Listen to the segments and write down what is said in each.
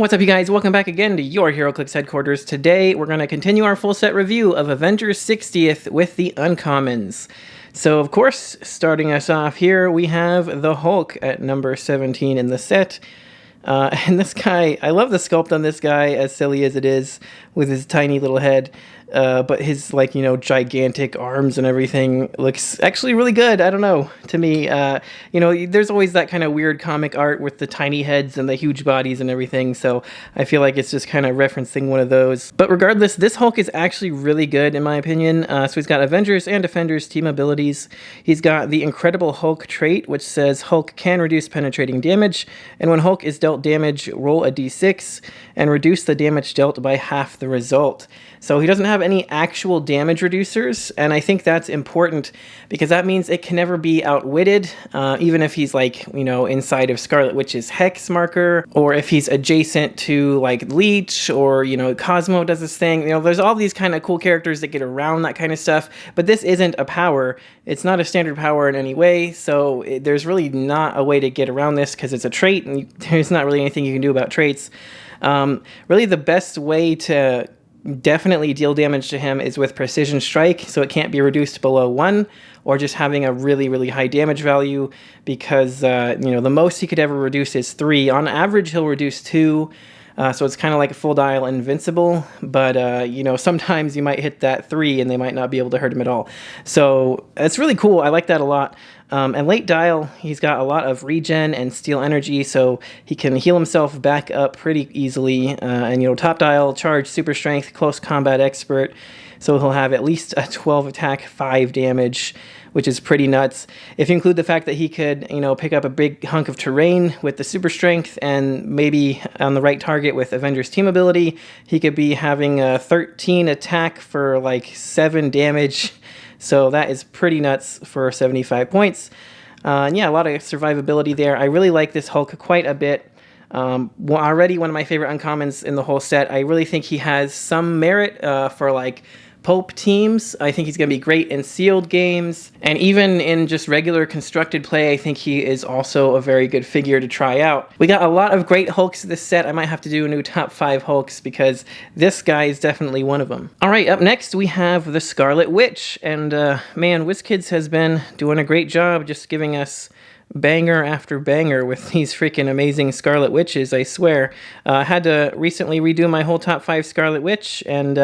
What's up, you guys? Welcome back again to your Heroclix headquarters. Today, we're going to continue our full set review of Avengers 60th with the uncommons. So, of course, starting us off here, we have the Hulk at number 17 in the set. And this guy, I love the sculpt on this guy, as silly as it is, with his tiny little head. But his, gigantic arms and everything looks actually really good. I don't know. To me, there's always that kind of weird comic art with the tiny heads and the huge bodies and everything. So I feel like it's just kind of referencing one of those. But regardless, this Hulk is actually really good, in my opinion. So he's got Avengers and Defenders team abilities. He's got the Incredible Hulk trait, which says Hulk can reduce penetrating damage. And when Hulk is dealt damage, roll a d6 and reduce the damage dealt by half the result. So he doesn't have any actual damage reducers, and I think that's important because that means it can never be outwitted, even if he's inside of Scarlet Witch's hex marker, or if he's adjacent to Leech, or Cosmo does this thing. There's all these kind of cool characters that get around that kind of stuff, but this isn't a power. It's not a standard power in any way, so there's really not a way to get around this because it's a trait, and there's not really anything you can do about traits. Really, the best way to definitely deal damage to him is with Precision Strike, so it can't be reduced below 1, or just having a really, really high damage value, because the most he could ever reduce is 3. On average, he'll reduce 2, so it's kind of like a full dial invincible, but sometimes you might hit that 3 and they might not be able to hurt him at all. So it's really cool. I like that a lot. And late dial, he's got a lot of regen and steal energy, so he can heal himself back up pretty easily. And top dial, charge, super strength, close combat expert, so he'll have at least a 12 attack, 5 damage, which is pretty nuts. If you include the fact that he could, pick up a big hunk of terrain with the super strength, and maybe on the right target with Avengers team ability, he could be having a 13 attack for 7 damage. So that is pretty nuts for 75 points. And yeah, a lot of survivability there. I really like this Hulk quite a bit. Already one of my favorite uncommons in the whole set. I really think he has some merit for Pope teams. I think he's going to be great in sealed games, and even in just regular constructed play, I think he is also a very good figure to try out. We got a lot of great Hulks this set. I might have to do a new top 5 Hulks because this guy is definitely one of them. All right, up next we have the Scarlet Witch, and man, WizKids has been doing a great job just giving us banger after banger with these freaking amazing Scarlet Witches, I swear. I had to recently redo my whole top 5 Scarlet Witch, and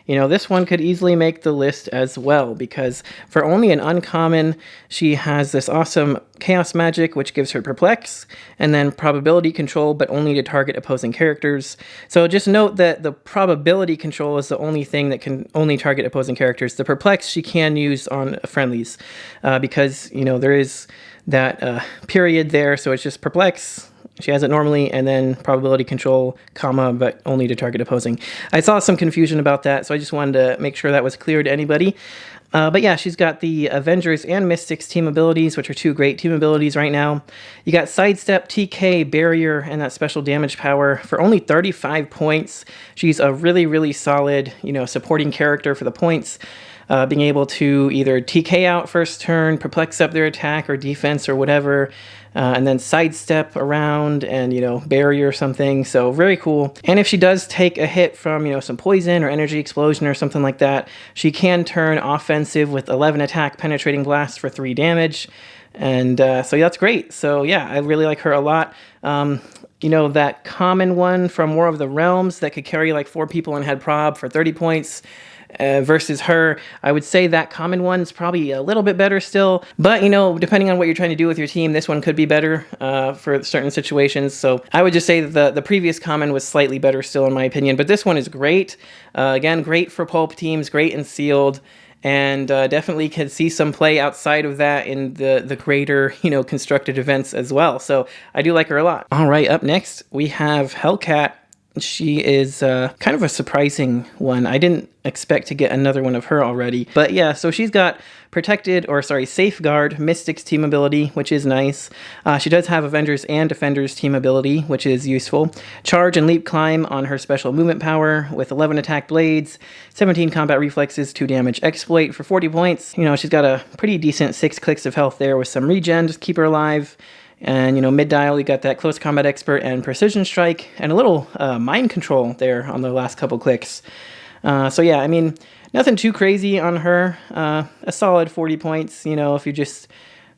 this one could easily make the list as well, because for only an uncommon, she has this awesome Chaos Magic, which gives her Perplex, and then Probability Control, but only to target opposing characters. So just note that the Probability Control is the only thing that can only target opposing characters. The Perplex she can use on friendlies, because, there is that period there, so it's just Perplex. She has it normally, and then Probability Control, comma, but only to target opposing. I saw some confusion about that, so I just wanted to make sure that was clear to anybody. But yeah, she's got the Avengers and Mystics team abilities, which are 2 great team abilities right now. You got Sidestep, TK, Barrier, and that special damage power for only 35 points. She's a really, really solid, supporting character for the points. Being able to either TK out first turn, perplex up their attack or defense or whatever, and then sidestep around and, barrier or something. So very cool. And if she does take a hit from, some poison or energy explosion or something like that, she can turn offensive with 11 attack, penetrating blast for 3 damage. And so that's great. So yeah, I really like her a lot. That common one from War of the Realms that could carry 4 people and had prob for 30 points. Versus her, I would say that common one's probably a little bit better still, but depending on what you're trying to do with your team, this one could be better for certain situations. So I would just say that the previous common was slightly better still in my opinion, but this one is great. Again, great for pulp teams, great in sealed, and definitely can see some play outside of that in the greater constructed events as well. So I do like her a lot. All right, up next we have Hellcat. She is kind of a surprising one. I didn't expect to get another one of her already. But yeah, so she's got Safeguard, Mystics team ability, which is nice. She does have Avengers and Defenders team ability, which is useful. Charge and Leap Climb on her special movement power with 11 attack blades, 17 combat reflexes, 2 damage exploit for 40 points. She's got a pretty decent 6 clicks of health there with some regen, just keep her alive. And, mid-dial, you got that close combat expert and precision strike, and a little mind control there on the last couple clicks. So yeah, I mean, nothing too crazy on her. A solid 40 points, if you just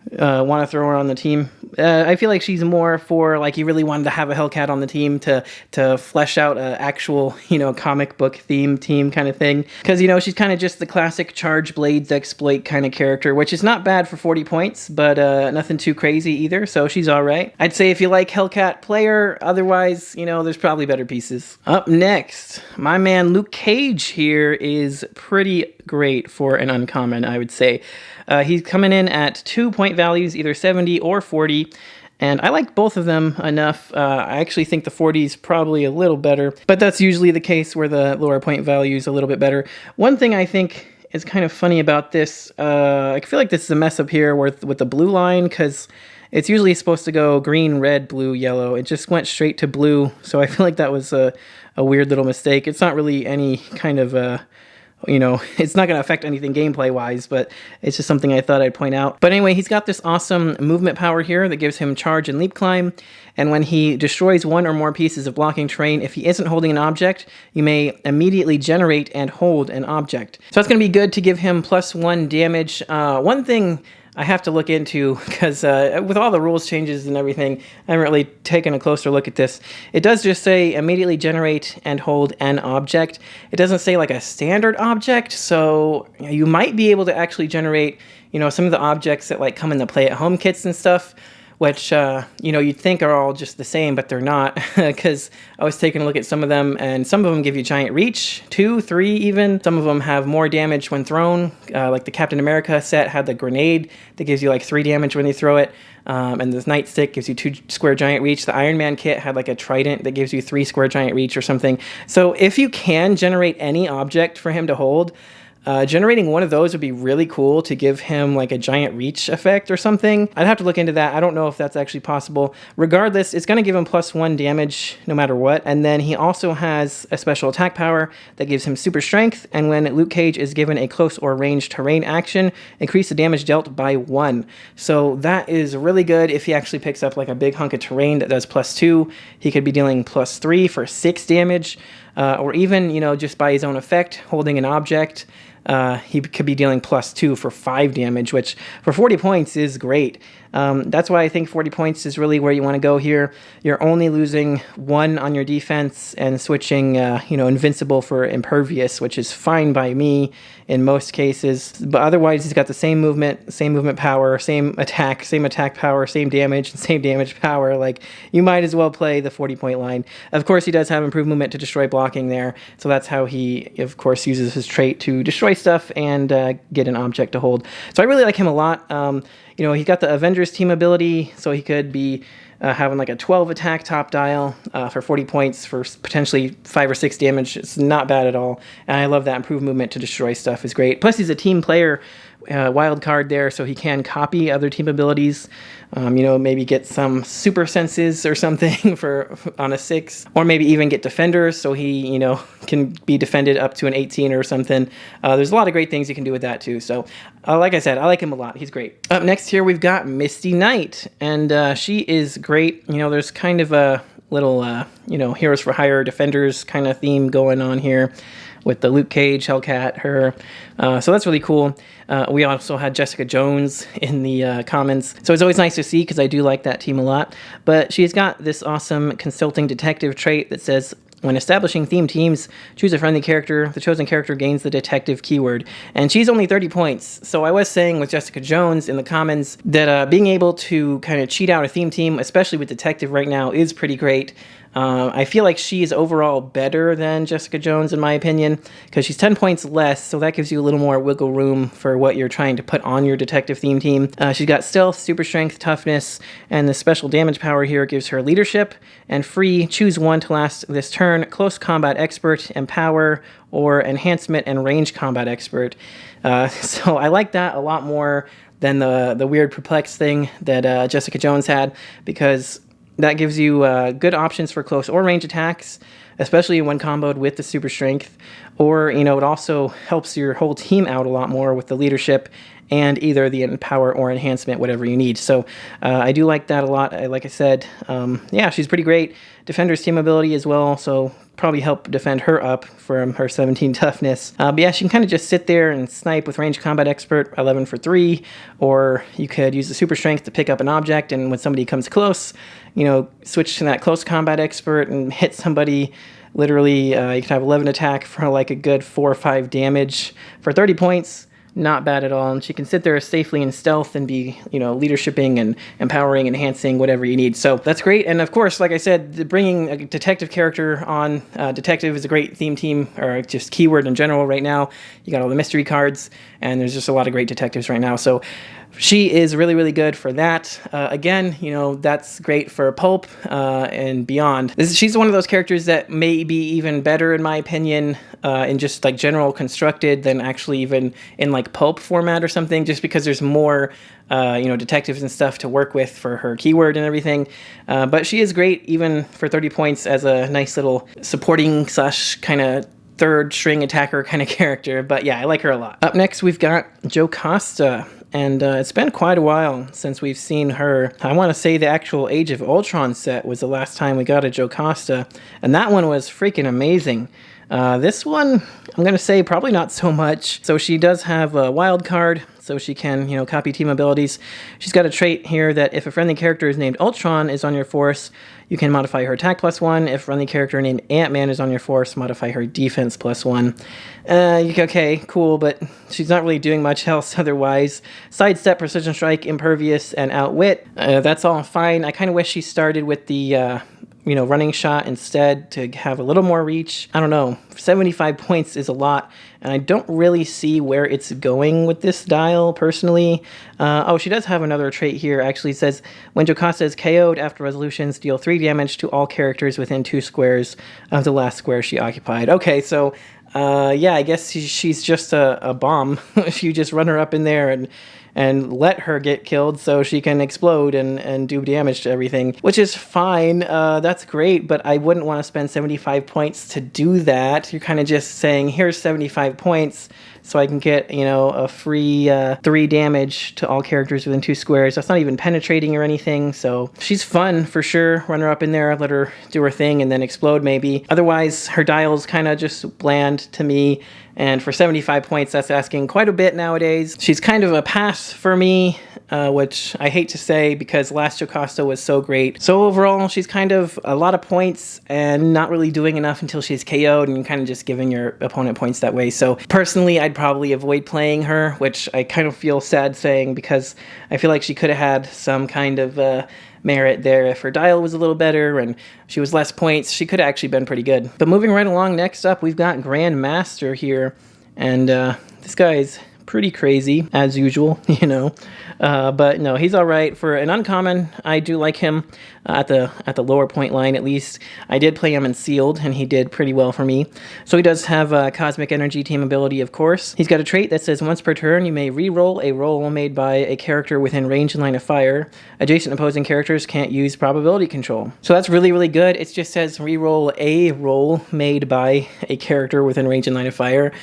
want to throw her on the team. I feel like she's more for, like, you really wanted to have a Hellcat on the team to flesh out an actual, comic book theme team kind of thing. Because, she's kind of just the classic charge blades exploit kind of character, which is not bad for 40 points, but nothing too crazy either, so she's alright. I'd say if you like Hellcat, player. Otherwise, there's probably better pieces. Up next, my man Luke Cage here is pretty great for an uncommon, I would say. He's coming in at 2 point values, either 70 or 40, and I like both of them enough. I actually think the 40 is probably a little better, but that's usually the case where the lower point value is a little bit better. One thing I think is kind of funny about this, I feel like this is a mess up here with the blue line, because it's usually supposed to go green, red, blue, yellow. It just went straight to blue, so I feel like that was a weird little mistake. It's not really any kind of it's not going to affect anything gameplay-wise, but it's just something I thought I'd point out. But anyway, he's got this awesome movement power here that gives him charge and leap climb, and when he destroys one or more pieces of blocking terrain, if he isn't holding an object, you may immediately generate and hold an object. So that's going to be good to give him +1 damage. One thing I have to look into, because with all the rules changes and everything, I haven't really taken a closer look at this. It does just say immediately generate and hold an object. It doesn't say like a standard object, so you might be able to actually generate, some of the objects that like come in the play at home kits and stuff, which, you'd think are all just the same, but they're not, because I was taking a look at some of them, and some of them give you giant reach, 2, 3 even. Some of them have more damage when thrown, like the Captain America set had the grenade that gives you like 3 damage when you throw it, and the nightstick gives you 2 square giant reach. The Iron Man kit had like a trident that gives you 3 square giant reach or something. So if you can generate any object for him to hold, generating one of those would be really cool to give him like a giant reach effect or something. I'd have to look into that. I don't know if that's actually possible. Regardless, it's going to give him +1 damage no matter what. And then he also has a special attack power that gives him super strength. And when Luke Cage is given a close or ranged terrain action, increase the damage dealt by 1. So that is really good if he actually picks up like a big hunk of terrain that does +2. He could be dealing +3 for 6 damage. Or even, just by his own effect, holding an object, he could be dealing +2 for 5 damage, which for 40 points is great. That's why I think 40 points is really where you want to go here. You're only losing 1 on your defense and switching, invincible for impervious, which is fine by me in most cases. But otherwise, he's got the same movement power, same attack power, same damage, and same damage power. Like, you might as well play the 40-point line. Of course, he does have improved movement to destroy blocking there, so that's how he, of course, uses his trait to destroy stuff and get an object to hold. So I really like him a lot. He's got the Avengers team ability, so he could be having like a 12 attack top dial for 40 points for potentially 5 or 6 damage. It's not bad at all. And I love that improved movement to destroy stuff is great. Plus, he's a team player wild card there, so he can copy other team abilities. Maybe get some super senses or something on a 6, or maybe even get defenders, so he, can be defended up to an 18 or something. There's a lot of great things you can do with that too. So, like I said, I like him a lot. He's great. Up next here, we've got Misty Knight, and she is great. There's kind of a little, Heroes for Hire Defenders kind of theme going on here with the Luke Cage, Hellcat, her. So that's really cool. We also had Jessica Jones in the comments. So it's always nice to see, because I do like that team a lot. But she's got this awesome consulting detective trait that says, when establishing theme teams, choose a friendly character. The chosen character gains the detective keyword. And she's only 30 points. So I was saying with Jessica Jones in the comments that being able to kind of cheat out a theme team, especially with detective right now, is pretty great. I feel like she is overall better than Jessica Jones, in my opinion, because she's 10 points less, so that gives you a little more wiggle room for what you're trying to put on your detective theme team. She's got stealth, super strength, toughness, and the special damage power here gives her leadership, and free, choose one to last this turn, close combat expert, empower, or enhancement and range combat expert. So I like that a lot more than the weird perplex thing that Jessica Jones had, because that gives you good options for close or range attacks, especially when comboed with the super strength. Or, it also helps your whole team out a lot more with the leadership and either the Empower or Enhancement, whatever you need. So I do like that a lot. Like I said, yeah, she's pretty great. Defender's team ability as well, so probably help defend her up from her 17 toughness. But yeah, she can kind of just sit there and snipe with Ranged Combat Expert, 11 for 3, or you could use the Super Strength to pick up an object, and when somebody comes close, you know, switch to that Close Combat Expert and hit somebody. Literally, you can have 11 attack for like a good 4 or 5 damage for 30 points. Not bad at all, and she can sit there safely in stealth and be, you know, leadershiping and empowering, enhancing, whatever you need. So that's great, and of course, like I said, bringing a detective character on, detective is a great team, or just keyword in general right now. You got all the mystery cards, and there's just a lot of great detectives right now, so she is really, really good for that. Again, you know, that's great for Pulp and beyond. She's one of those characters that may be even better, in my opinion, in just like general constructed than actually even in like Pulp format or something, just because there's more, you know, detectives and stuff to work with for her keyword and everything. But she is great even for 30 points as a nice little supporting / kind of third string attacker kind of character. But yeah, I like her a lot. Up next, we've got Jocasta. And it's been quite a while since we've seen her. I want to say the actual Age of Ultron set was the last time we got a Jocasta, and that one was freaking amazing. This one, I'm going to say probably not so much. So she does have a wild card, so she can, you know, copy team abilities. She's got a trait here that if a friendly character is named Ultron is on your force, you can modify her attack +1. If a friendly character named Ant-Man is on your force, modify her defense +1. Okay, cool, but she's not really doing much else otherwise. Sidestep, Precision Strike, Impervious, and Outwit. That's all fine. I kind of wish she started with the you know, running shot instead to have a little more reach. I don't know, 75 points is a lot, and I don't really see where it's going with this dial, personally. Oh, she does have another trait here. Actually, it says, when Jocasta is KO'd after resolutions, deal 3 damage to all characters within 2 squares of the last square she occupied. Okay, so yeah, I guess she's just a bomb. You just run her up in there and let her get killed so she can explode and do damage to everything, which is fine. That's great, but I wouldn't want to spend 75 points to do that. You're kind of just saying, here's 75 points so I can get, you know, a free 3 damage to all characters within 2 squares. That's not even penetrating or anything, so she's fun for sure. Run her up in there, let her do her thing, and then explode maybe. Otherwise, her dial's kind of just bland to me, and for 75 points, that's asking quite a bit nowadays. She's kind of a pass for me, which I hate to say because last Jocasta was so great. So overall, she's kind of a lot of points and not really doing enough until she's KO'd, and kind of just giving your opponent points that way. So personally, I'd probably avoid playing her, which I kind of feel sad saying because I feel like she could have had some kind of merit there. If her dial was a little better and she was less points, she could have actually been pretty good. But moving right along, next up, we've got Grandmaster here, and this guy is pretty crazy, as usual, you know. But no, he's all right. For an uncommon, I do like him at the lower point line, at least. I did play him in Sealed, and he did pretty well for me. So he does have a Cosmic Energy team ability, of course. He's got a trait that says, once per turn, you may re-roll a roll made by a character within range and line of fire. Adjacent opposing characters can't use probability control. So that's really, really good. It just says re-roll a roll made by a character within range and line of fire.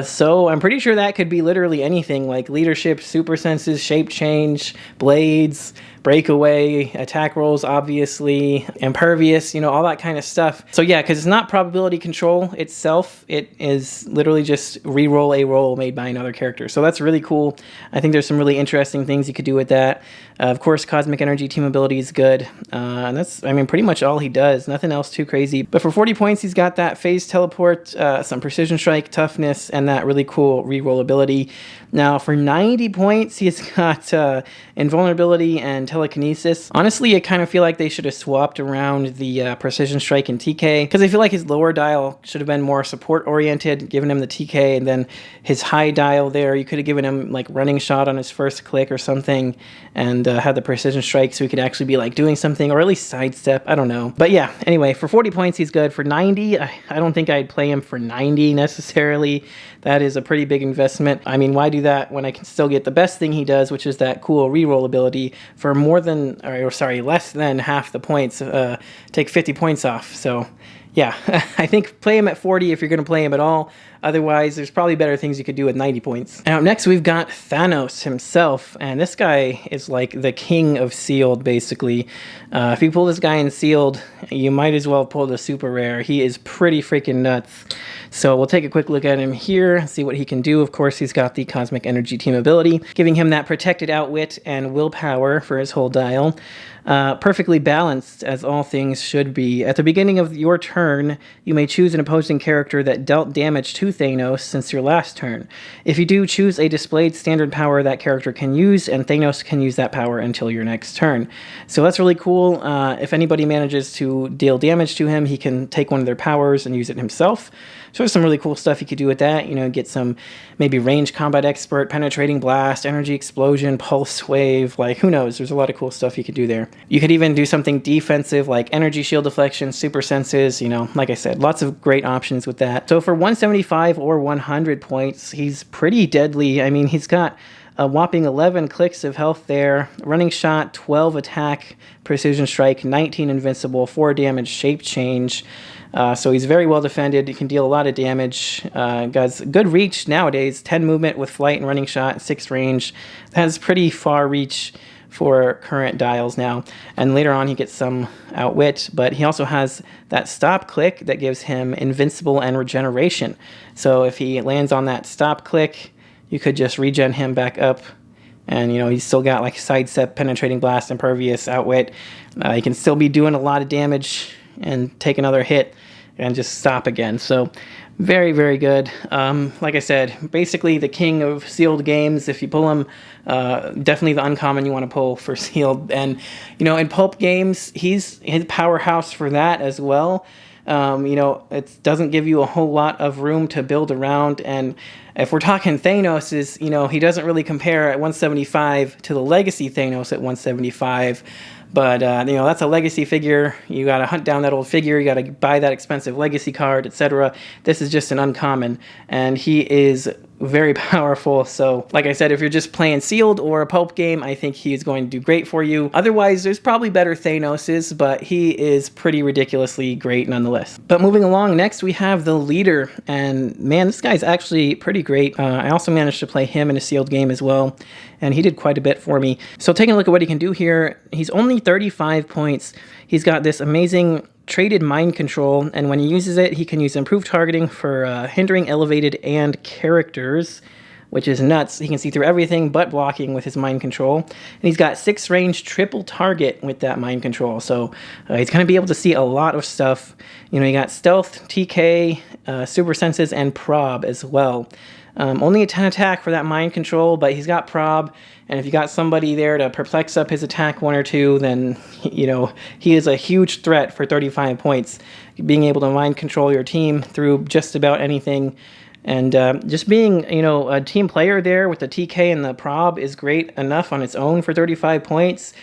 So I'm pretty sure that could be literally anything, like leadership, super senses, shape change, blades, breakaway, attack rolls, obviously, impervious, you know, all that kind of stuff. So yeah, because it's not probability control itself, it is literally just re-roll a roll made by another character. So that's really cool. I think there's some really interesting things you could do with that. Of course, Cosmic Energy team ability is good. And that's, I mean, pretty much all he does. Nothing else too crazy. But for 40 points, he's got that phase teleport, some precision strike, toughness, and that really cool re-roll ability. Now, for 90 points, he's got invulnerability and telekinesis. Honestly, I kind of feel like they should have swapped around the precision strike and TK, because I feel like his lower dial should have been more support-oriented, giving him the TK, and then his high dial there, you could have given him like running shot on his first click or something, and had the precision strike so he could actually be like doing something, or at least sidestep, I don't know. But yeah, anyway, for 40 points, he's good. For 90, I don't think I'd play him for 90 necessarily. That is a pretty big investment. I mean, why do that when I can still get the best thing he does, which is that cool reroll ability for less than half the points, take 50 points off. So Yeah, I think play him at 40 if you're going to play him at all. Otherwise, there's probably better things you could do with 90 points. Now, next we've got Thanos himself, and this guy is like the king of sealed, basically. If you pull this guy in sealed, you might as well pull the super rare. He is pretty freaking nuts. So we'll take a quick look at him here, see what he can do. Of course, he's got the Cosmic Energy team ability, giving him that protected outwit and willpower for his whole dial. Perfectly balanced, as all things should be. At the beginning of your turn, you may choose an opposing character that dealt damage to Thanos since your last turn. If you do, choose a displayed standard power that character can use, and Thanos can use that power until your next turn. So that's really cool. If anybody manages to deal damage to him, he can take one of their powers and use it himself. So there's some really cool stuff you could do with that. You know, get some maybe range combat expert, penetrating blast, energy explosion, pulse wave, like who knows? There's a lot of cool stuff you could do there. You could even do something defensive like energy shield deflection, super senses, you know, like I said, lots of great options with that. So for 175 or 100 points, he's pretty deadly. I mean, he's got a whopping 11 clicks of health there, running shot, 12 attack, precision strike, 19 invincible, 4 damage, shape change. So he's very well defended. He can deal a lot of damage. Got good reach nowadays, 10 movement with flight and running shot, 6 range. Has pretty far reach for current dials now. And later on he gets some outwit, but he also has that stop click that gives him invincible and regeneration. So if he lands on that stop click, you could just regen him back up. And, you know, he's still got like sidestep, penetrating blast, impervious, outwit. He can still be doing a lot of damage and take another hit and just stop again. So very, very good. Like I said, basically the king of sealed games. If you pull him, definitely the uncommon you want to pull for sealed. And, you know, in pulp games, he's his powerhouse for that as well. You know, it doesn't give you a whole lot of room to build around. And if we're talking Thanos, is, you know, he doesn't really compare at 175 to the legacy Thanos at 175. But, you know, that's a legacy figure. You got to hunt down that old figure. You got to buy that expensive legacy card, etc. This is just an uncommon, and he is very powerful. So, like I said, if you're just playing sealed or a pulp game, I think he is going to do great for you. Otherwise, there's probably better Thanoses, but he is pretty ridiculously great nonetheless. But moving along, next we have the leader, and man, this guy's actually pretty great. I also managed to play him in a sealed game as well, and he did quite a bit for me. So taking a look at what he can do here, he's only 35 points. He's got this amazing traded mind control, and when he uses it, he can use improved targeting for hindering, elevated, and characters, which is nuts. He can see through everything but blocking with his mind control. And he's got 6 range triple target with that mind control, so he's going to be able to see a lot of stuff. You know, you got stealth, TK, super senses, and prob as well. Only a 10 attack for that mind control, but he's got prob, and if you got somebody there to perplex up his attack 1 or 2, then, you know, he is a huge threat for 35 points. Being able to mind control your team through just about anything, and just being, you know, a team player there with the TK and the prob is great enough on its own for 35 points.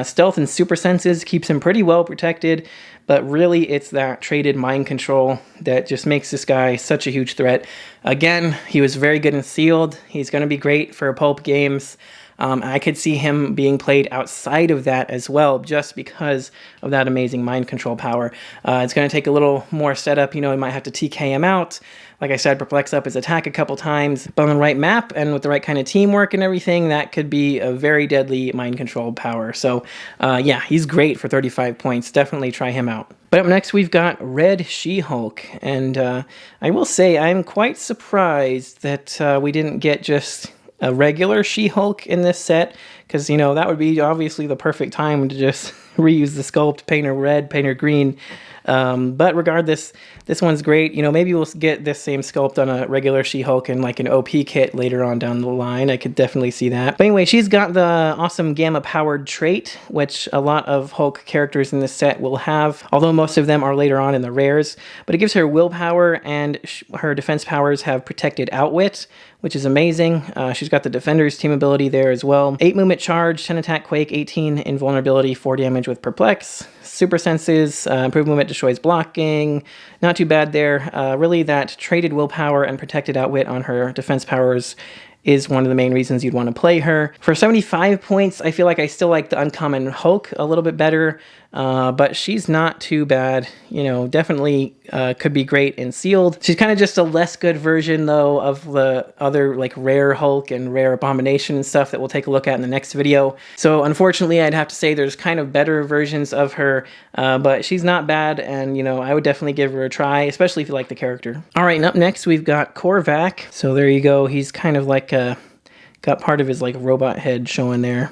Stealth and super senses keeps him pretty well protected, but really it's that traded mind control that just makes this guy such a huge threat. Again, he was very good in sealed. He's going to be great for pulp games. I could see him being played outside of that as well, just because of that amazing mind control power. It's going to take a little more setup. You know, you might have to TK him out. Like I said, perplex up his attack a couple times. But on the right map and with the right kind of teamwork and everything, that could be a very deadly mind control power. So, yeah, he's great for 35 points. Definitely try him out. But up next, we've got Red SheHulk. And I will say, I'm quite surprised that we didn't get just a regular SheHulk in this set, because, you know, that would be obviously the perfect time to just reuse the sculpt, paint her red, paint her green. But regardless, this one's great. You know, maybe we'll get this same sculpt on a regular SheHulk and like an OP kit later on down the line. I could definitely see that. But anyway, she's got the awesome gamma-powered trait, which a lot of Hulk characters in this set will have, although most of them are later on in the rares. But it gives her willpower, and her defense powers have protected outwit, which is amazing. She's got the Defender's team ability there as well. 8 movement charge, 10 attack quake, 18 invulnerability, 4 damage with perplex. Super senses, improved movement destroys blocking. Not too bad there. Really, that traded willpower and protected outwit on her defense powers is one of the main reasons you'd want to play her. For 75 points, I feel like I still like the uncommon Hulk a little bit better. but she's not too bad. You know, definitely could be great in sealed. She's kind of just a less good version, though, of the other like rare Hulk and rare Abomination and stuff that we'll take a look at in the next video. So unfortunately, I'd have to say there's kind of better versions of her, but she's not bad, and you know, I would definitely give her a try, especially if you like the character. All right, and up next we've got Korvak. So there you go. He's kind of like got part of his like robot head showing there.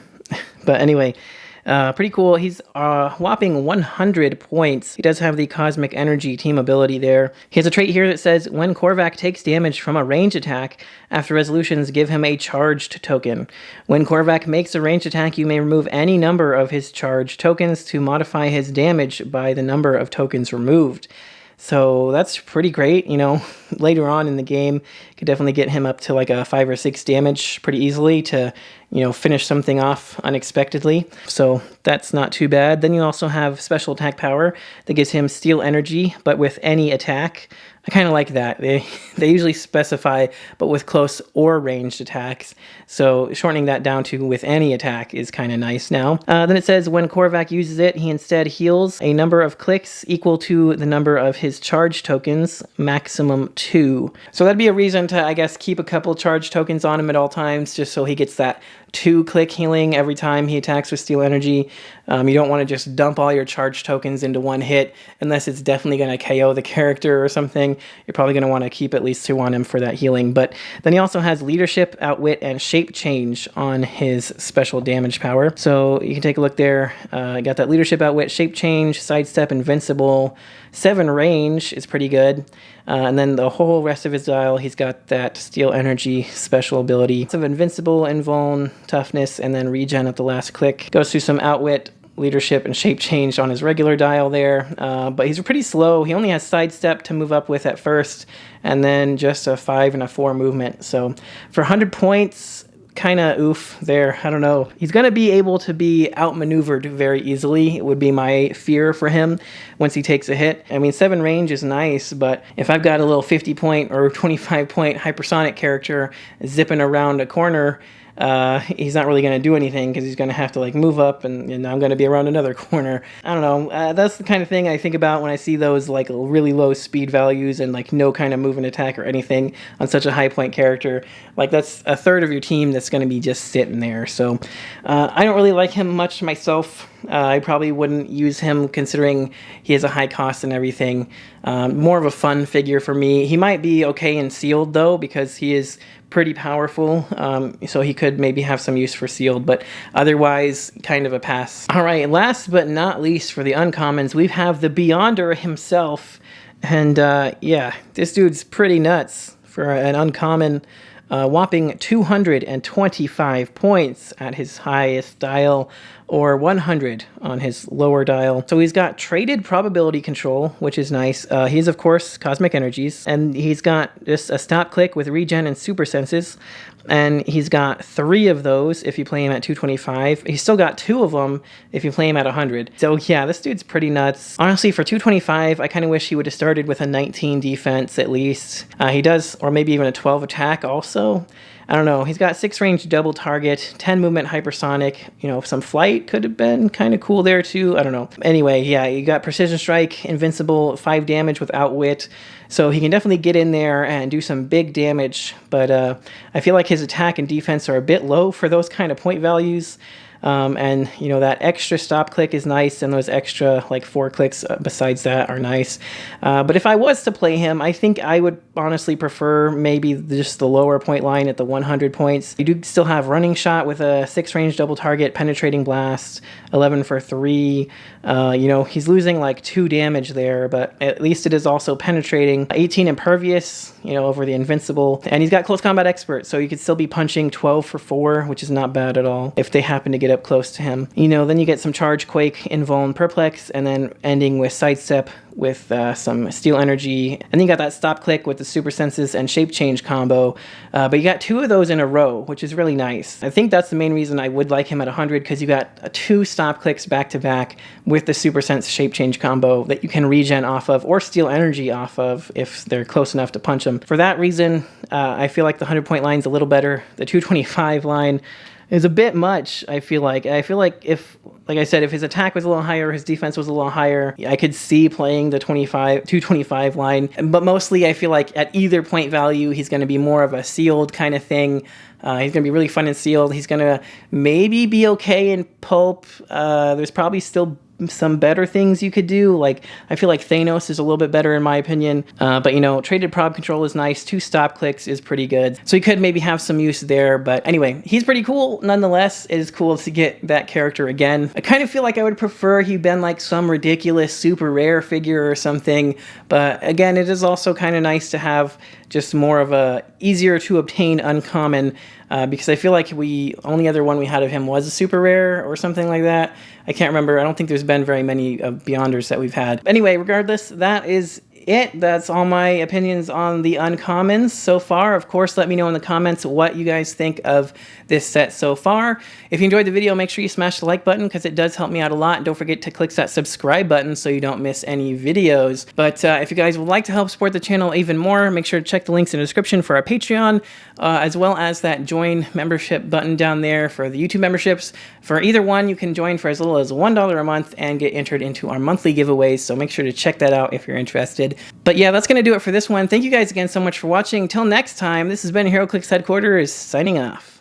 But anyway, pretty cool. He's whopping 100 points. He does have the Cosmic Energy team ability there. He has a trait here that says, when Korvak takes damage from a range attack, after resolutions, give him a charged token. When Korvak makes a ranged attack, you may remove any number of his charged tokens to modify his damage by the number of tokens removed. So that's pretty great. You know, later on in the game, you could definitely get him up to like a 5 or 6 damage pretty easily to, you know, finish something off unexpectedly. So that's not too bad. Then you also have special attack power that gives him steel energy, but with any attack. I kind of like that. They usually specify, but with close or ranged attacks. So shortening that down to with any attack is kind of nice now. Then it says when Korvak uses it, he instead heals a number of clicks equal to the number of his charge tokens, maximum 2. So that'd be a reason to, I guess, keep a couple charge tokens on him at all times, just so he gets that 2-click healing every time he attacks with steel energy. You don't want to just dump all your charge tokens into one hit unless it's definitely going to KO the character or something. You're probably going to want to keep at least 2 on him for that healing. But then he also has leadership, outwit, and shape change on his special damage power. So you can take a look there. Got that leadership, outwit, shape change, sidestep, invincible, 7 range is pretty good. And then the whole rest of his dial, he's got that steel energy special ability. Lots of invincible, invuln, toughness, and then regen at the last click. Goes through some outwit, leadership, and shape change on his regular dial there. But he's pretty slow. He only has sidestep to move up with at first, and then just a 5 and a 4 movement. So for 100 points, kind of oof there. I don't know. He's going to be able to be outmaneuvered very easily. It would be my fear for him once he takes a hit. I mean, 7 range is nice, but if I've got a little 50-point or 25-point hypersonic character zipping around a corner, he's not really going to do anything because he's going to have to like move up and I'm going to be around another corner. I don't know. That's the kind of thing I think about when I see those like really low speed values and like no kind of movement attack or anything on such a high point character. Like that's a third of your team that's going to be just sitting there. So I don't really like him much myself. I probably wouldn't use him considering he has a high cost and everything. More of a fun figure for me. He might be okay in sealed though because he is pretty powerful, so he could maybe have some use for sealed, but otherwise kind of a pass. All right, last but not least for the uncommons, we have the Beyonder himself, and yeah, this dude's pretty nuts for an uncommon. Whopping 225 points at his highest dial, or 100 on his lower dial. So he's got traded probability control, which is nice. He's, of course, Cosmic Energies, and he's got just a stop click with regen and super senses, and he's got 3 of those if you play him at 225. He's still got 2 of them if you play him at 100. So yeah, this dude's pretty nuts. Honestly, for 225, I kind of wish he would have started with a 19 defense at least. He does, or maybe even a 12 attack also. I don't know. He's got 6 range double target, 10 movement hypersonic. You know, some flight could have been kind of cool there too. I don't know. Anyway, yeah, you got precision strike, invincible, 5 damage with outwit. So he can definitely get in there and do some big damage. But I feel like his attack and defense are a bit low for those kind of point values. And you know, that extra stop click is nice, and those extra like 4 clicks besides that are nice. But if I was to play him, I think I would honestly prefer maybe just the lower point line at the 100 points. You do still have running shot with a 6 range double target, penetrating blast, 11 for 3. You know, he's losing like 2 damage there, but at least it is also penetrating. 18 impervious, you know, over the invincible, and he's got close combat expert, so you could still be punching 12 for 4, which is not bad at all if they happen to get up close to him. You know, then you get some charge, quake, invuln, perplex, and then ending with sidestep with some steel energy. And then you got that stop click with the super senses and shape change combo. But you got 2 of those in a row, which is really nice. I think that's the main reason I would like him at 100, because you got 2 stop clicks back to back with the super sense shape change combo that you can regen off of or steal energy off of if they're close enough to punch them. For that reason, I feel like the 100 point line is a little better. The 225 line, is a bit much, I feel like. I feel like if, like I said, if his attack was a little higher, his defense was a little higher, I could see playing the 225 line. But mostly I feel like at either point value, he's going to be more of a sealed kind of thing. He's going to be really fun and sealed. He's going to maybe be okay in pulp. There's probably still some better things you could do. Like, I feel like Thanos is a little bit better in my opinion. But, you know, traded prob control is nice. 2 stop clicks is pretty good. So he could maybe have some use there. But anyway, he's pretty cool. Nonetheless, it is cool to get that character again. I kind of feel like I would prefer he'd been like some ridiculous super rare figure or something. But again, it is also kind of nice to have just more of a easier to obtain uncommon, because I feel like only other one we had of him was a super rare or something like that. I can't remember. I don't think there's been very many of Beyonders that we've had. Anyway, regardless, that is it. That's all my opinions on the uncommons so far. Of course, let me know in the comments what you guys think of this set so far. If you enjoyed the video, make sure you smash the like button because it does help me out a lot. And don't forget to click that subscribe button so you don't miss any videos. But if you guys would like to help support the channel even more, make sure to check the links in the description for our Patreon, as well as that join membership button down there for the YouTube memberships. For either one, you can join for as little as $1 a month and get entered into our monthly giveaways. So make sure to check that out if you're interested. But yeah, that's going to do it for this one. Thank you guys again so much for watching. Until next time, this has been Heroclix Headquarters signing off.